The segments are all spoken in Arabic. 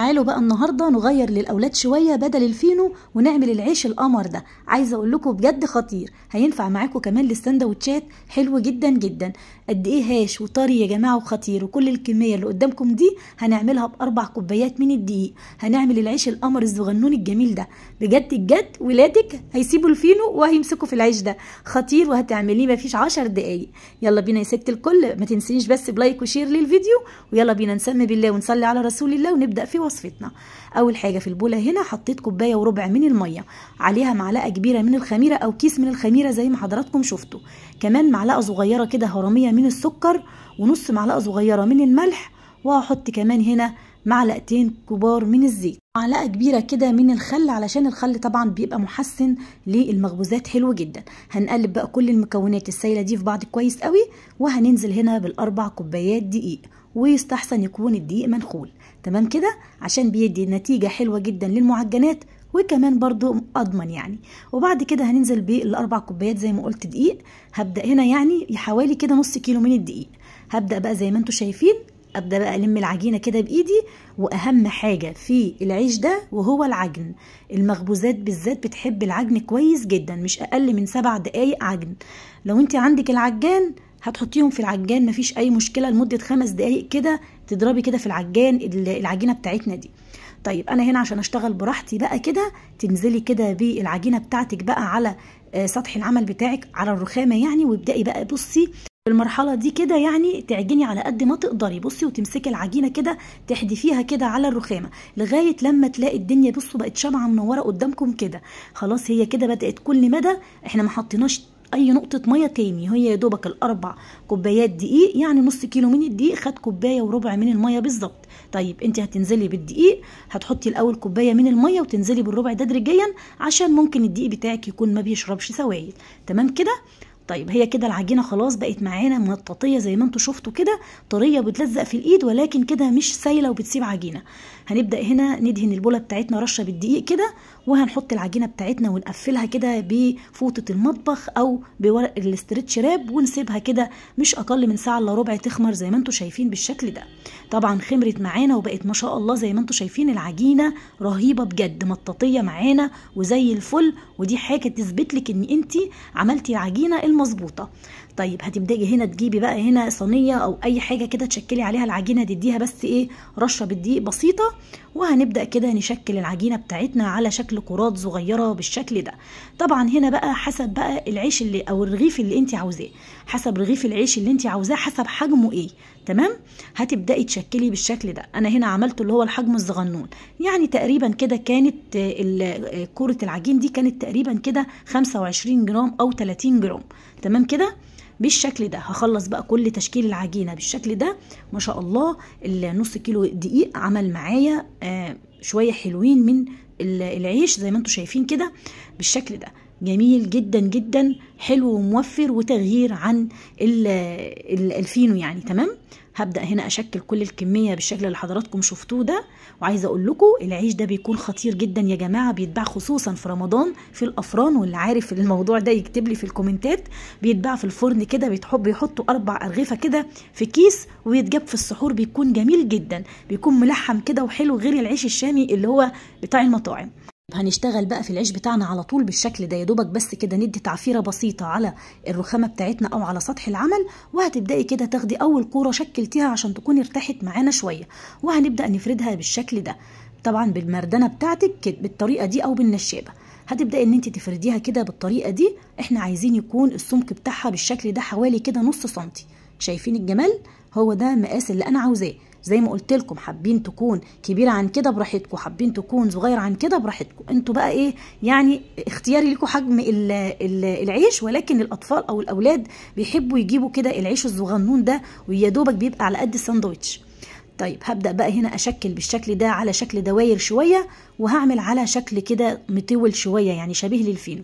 تعالوا بقى النهارده نغير للاولاد شويه بدل الفينو ونعمل العيش القمر ده. عايزه اقول لكم بجد خطير، هينفع معاكم كمان للسندوتشات، حلو جدا جدا. قد ايه هاش وطري يا جماعه وخطير، وكل الكميه اللي قدامكم دي هنعملها ب4 كوبايات من الدقيق. هنعمل العيش القمر الصغنون الجميل ده. بجد بجد ولادك هيسيبوا الفينو وهيمسكوا في العيش ده، خطير وهتعمليه مفيش 10 دقايق. يلا بينا يا ست الكل، ما تنسينيش بس بلايك وشير للفيديو، ويلا بينا نسمي بالله ونصلي على رسول الله ونبدا في وصفتنا. اول حاجه في البوله هنا حطيت 1.25 كوبايه من الميه، عليها معلقه كبيره من الخميره او كيس من الخميره زي ما حضراتكم شفتوا، كمان معلقه صغيره كده هرميه من السكر، ونص معلقه صغيره من الملح، وهحط كمان هنا معلقتين كبار من الزيت، معلقه كبيره كده من الخل علشان الخل طبعا بيبقى محسن للمخبوزات حلو جدا. هنقلب بقى كل المكونات السائله دي في بعض كويس قوي، وهننزل هنا بال4 كوبايات دقيق، ويستحسن يكون الدقيق منخول تمام كده عشان بيدي نتيجه حلوه جدا للمعجنات، وكمان برضو اضمن يعني. وبعد كده هننزل بال4 كوبايات زي ما قلت دقيق. هبدا هنا يعني حوالي كده نص كيلو من الدقيق. هبدا بقى زي ما انتم شايفين، ابدا بقى الم العجينه كده بايدي. واهم حاجه في العيش ده وهو العجن، المخبوزات بالذات بتحب العجن كويس جدا، مش اقل من 7 دقايق عجن. لو انت عندك العجان هتحطيهم في العجان مفيش اي مشكله لمده 5 دقايق كده، تضربي كده في العجان العجينه بتاعتنا دي. طيب انا هنا عشان اشتغل براحتي بقى كده، تنزلي كده بالعجينه بتاعتك بقى على سطح العمل بتاعك على الرخامه يعني، وابدأي بقى بصي في المرحله دي كده يعني تعجني على قد ما تقدري، بصي وتمسكي العجينه كده تحدفيها كده على الرخامه لغايه لما تلاقي الدنيا بصوا بقت شمعه منوره قدامكم كده. خلاص هي كده بدأت كل مدى، احنا ما حطيناش اي نقطه ميه تاني، هي يا دوبك ال4 كوبايات دقيق، يعني نص كيلو من الدقيق خد 1.25 كوبايه من الميه بالظبط. طيب انت هتنزلي بالدقيق، هتحطي الاول 1 كوبايه من الميه وتنزلي بالربع تدريجيا عشان ممكن الدقيق بتاعك يكون ما بيشربش سوائل تمام كده. طيب هي كده العجينه خلاص بقت معانا مطاطيه زي ما انتم شفتوا كده، طريه بتلزق في الايد ولكن كده مش سايله وبتسيب عجينه. هنبدا هنا ندهن البوله بتاعتنا رشه بالدقيق كده، وهنحط العجينه بتاعتنا ونقفلها كده بفوطه المطبخ او بورق الاسترتش راب، ونسيبها كده مش اقل من ساعه الا ربع تخمر زي ما انتم شايفين بالشكل ده. طبعا خمرت معانا وبقت ما شاء الله زي ما انتم شايفين، العجينه رهيبه بجد، مطاطيه معانا وزي الفل، ودي حاجه تثبت لك ان انت عملتي العجينه المظبوطه. طيب هتبداي هنا تجيبي بقى هنا صينيه او اي حاجه كده تشكلي عليها العجينه، تديها بس ايه رشه بالدقيق بسيطه، وهنبدا كده نشكل العجينه بتاعتنا على شكل كرات صغيره بالشكل ده. طبعا هنا بقى حسب بقى العيش اللي او الرغيف اللي انت عاوزاه، حسب رغيف العيش اللي انت عاوزاه حسب حجمه ايه تمام. هتبداي تشكلي بالشكل ده. انا هنا عملته اللي هو الحجم الصغنون، يعني تقريبا كده كانت كرة العجين دي كانت تقريبا كده 25 جرام او 30 جرام تمام كده بالشكل ده. هخلص بقى كل تشكيل العجينه بالشكل ده. ما شاء الله النص كيلو دقيق عمل معايا شويه حلوين من العيش زي ما انتم شايفين كده بالشكل ده، جميل جدا جدا، حلو وموفر وتغيير عن الفينو يعني تمام. هبدأ هنا أشكل كل الكمية بالشكل اللي حضراتكم شفتوه ده. وعايزة أقول لكم العيش ده بيكون خطير جدا يا جماعة، بيتباع خصوصا في رمضان في الأفران، واللي عارف الموضوع ده يكتب لي في الكومنتات. بيتباع في الفرن كده، بيحطوا 4 أرغفة كده في كيس ويتجاب في السحور، بيكون جميل جدا، بيكون ملحم كده وحلو غير العيش الشامي اللي هو بتاع المطاعم. هنشتغل بقى في العيش بتاعنا على طول بالشكل ده، يا دوبك بس كده ندي تعفيره بسيطه على الرخامه بتاعتنا او على سطح العمل، وهتبداي كده تاخدي اول كوره شكلتيها عشان تكون ارتاحت معانا شويه، وهنبدا نفردها بالشكل ده طبعا بالمردنه بتاعتك بالطريقه دي او بالنشابه. هتبداي ان انت تفرديها كده بالطريقه دي. احنا عايزين يكون السمك بتاعها بالشكل ده حوالي كده نص سنتي. شايفين الجمال؟ هو ده المقاس اللي انا عاوزاه. زي ما قلت لكم حابين تكون كبيره عن كده براحتكم، حابين تكون صغير عن كده براحتكم، انتوا بقى ايه يعني اختياري لكم حجم العيش. ولكن الاطفال او الاولاد بيحبوا يجيبوا كده العيش الصغنون ده، ويا دوبك بيبقى على قد الساندوتش. طيب هبدأ بقى هنا أشكل بالشكل ده على شكل دواير شوية، وهعمل على شكل كده مطول شوية يعني شبيه للفينو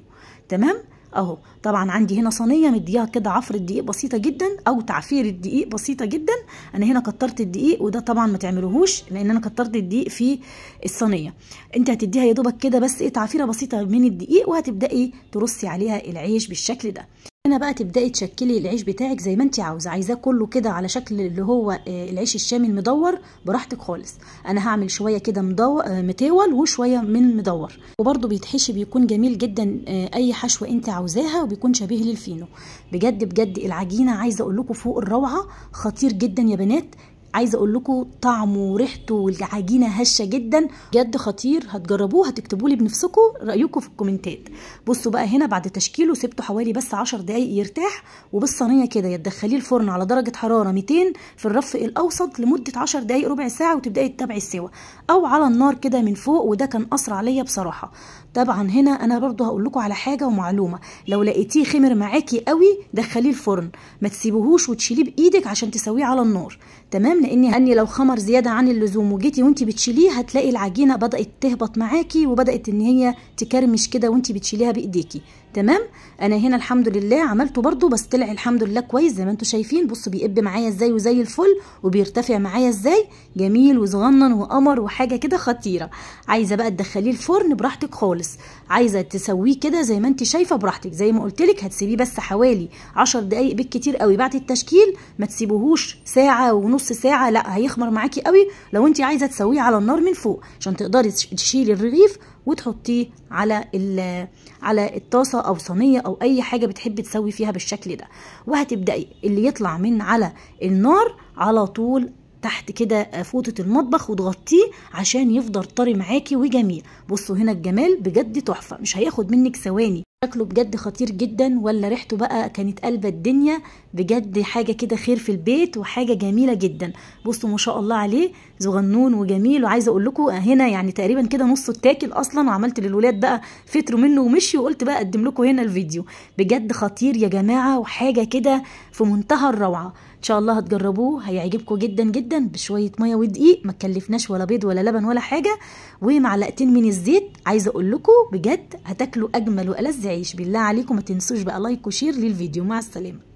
تمام اهو. طبعا عندي هنا صينيه مديها كده عفره دقيق بسيطه جدا او تعفير الدقيق بسيطه جدا. انا هنا كترت الدقيق، وده طبعا ما تعملوهوش لان انا كترت الدقيق في الصينيه. انت هتديها يا دوبك كده بس ايه تعفيره بسيطه من الدقيق، وهتبداي ترصي عليها العيش بالشكل ده. هنا بقى تبداي تشكلي العيش بتاعك زي ما انت عايزاه كله كده على شكل اللي هو العيش الشامي المدور براحتك خالص. انا هعمل شويه كده مطول وشويه من مدور، وبرده بيتحشي بيكون جميل جدا اي حشوه انت عاوزاها وبيكون شبيه للفينو. بجد بجد العجينه عايزه اقول لكم فوق الروعه، خطير جدا يا بنات. عايزه اقول لكم طعمه وريحته والعجينه هشه جدا، بجد خطير. هتجربوه هتكتبوا لي بنفسكم رايكم في الكومنتات. بصوا بقى هنا بعد تشكيله سبته حوالي بس 10 دقايق يرتاح، وبالصينيه كده يتدخليه الفرن على درجه حراره 200 في الرف الاوسط لمده 10 دقايق ربع ساعه، وتبداي تتابعي السوا، او على النار كده من فوق، وده كان اسرع ليا بصراحه. طبعا هنا انا برضو هقول لكم على حاجه ومعلومه، لو لقيتيه خمر معاكي قوي دخليه الفرن، ما تسيبوهوش وتشيليه بايدك عشان تسويه على النار، تمام؟ لاني لو خمر زياده عن اللزوم وجيتي وانت بتشيليه هتلاقي العجينه بدات تهبط معاكي وبدات ان هي تكرمش كده وانت بتشيليها بايديكي، تمام؟ انا هنا الحمد لله عملته برضو، بس طلع الحمد لله كويس زي ما انتم شايفين. بصوا بيقب معايا ازاي وزي الفل، وبيرتفع معايا ازاي، جميل وصغنن وقمر وحاجه كده خطيره. عايزه بقى تدخليه الفرن براحتك خالص، عايزه تسويه كده زي ما انت شايفه براحتك. زي ما قلت لك هتسيبيه بس حوالي 10 دقايق بالكتير قوي بعد التشكيل، ما تسيبوهوش ساعه ونص ساعه، لا هيخمر معاكي قوي. لو انت عايزه تسويه على النار من فوق عشان تقدري تشيلي الرغيف وتحطيه على الطاسه او صينيه او اي حاجه بتحبي تسوي فيها بالشكل ده، وهتبداي اللي يطلع من على النار على طول تحت كده فوطه المطبخ وتغطيه عشان يفضل طري معاكي وجميل. بصوا هنا الجمال بجد تحفه، مش هياخد منك ثواني، شكله بجد خطير جدا، ولا ريحته بقى كانت قلبة الدنيا، بجد حاجه كده خير في البيت وحاجه جميله جدا. بصوا ما شاء الله عليه صغنون وجميل. وعايزه اقول لكم هنا يعني تقريبا كده نصه اتاكل اصلا، وعملت للولاد بقى فطروا منه ومشي، وقلت بقى اقدم لكم هنا الفيديو. بجد خطير يا جماعه وحاجه كده في منتهى الروعه. ان شاء الله هتجربوه هيعجبكم جدا جدا، بشويه ميه ودقيق، ما تكلفناش ولا بيض ولا لبن ولا حاجه، ومعلقتين من الزيت. عايزه اقول لكم بجد هتاكلوا اجمل والذ عيش. بالله عليكم ما تنسوش بقى لايك وشير للفيديو. مع السلامه.